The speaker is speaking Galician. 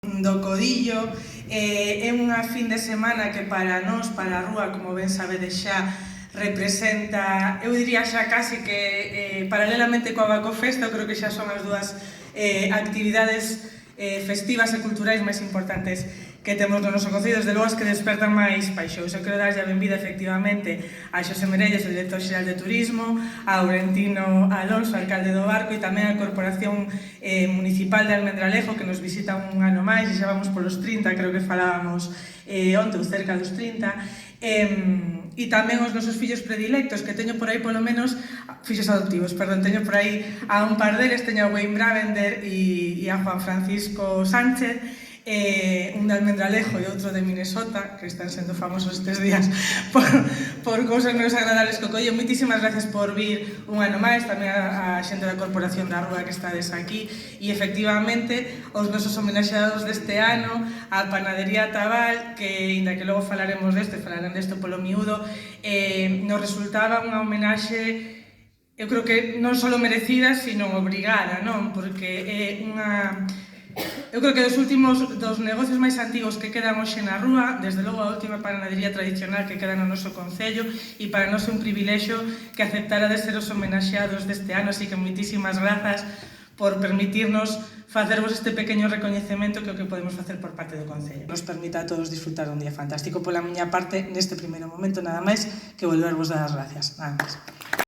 do Codillo. É unha fin de semana que para nós, para a Rúa, como ben sabedes xa, representa, eu diría xa casi que paralelamente coa Bacofesta, eu creo que xa son as dúas actividades festivas e culturais máis importantes que temos no noso concello, desde logo as que despertan máis paixóns. Eu quero darlle a benvida efectivamente a Xosé Merelles, o director xeral de Turismo, a Aurentino Alonso, alcalde do Barco, e tamén a Corporación Municipal de Almendralejo, que nos visita un ano máis, e xa vamos polos 30, creo que falábamos onte, ou cerca dos 30, e tamén os nosos fillos predilectos, que teño por aí polo menos, fillos adoptivos, perdón, teño por aí a un par deles, teño a Wayne Bravender e a Juan Francisco Sánchez, un de Almendralejo e outro de Minnesota, que están sendo famosos estes días por cousas menos agradables co Codillo. Moitísimas gracias por vir un ano máis, tamén a xente da Corporación da Rúa que estades aquí, e efectivamente os nosos homenaxeados deste ano, a Panadería Tabal, que, inda que logo falaremos desto e falarán desto polo miúdo, nos resultaba unha homenaxe, eu creo que non só merecida, sino obrigada, non? Porque é unha... Eu creo que dos negocios máis antigos que quedan hoxe na Rúa, desde logo a última panadería tradicional que queda no noso concello, e para nós é un privilexio que aceptara de ser os homenaxeados deste ano, así que moitísimas grazas por permitirnos facervos este pequeno recoñecemento que é o que podemos facer por parte do concello. Nos permita a todos disfrutar un día fantástico. Pola miña parte, neste primeiro momento, nada máis que volvervos dar as gracias. Nada máis.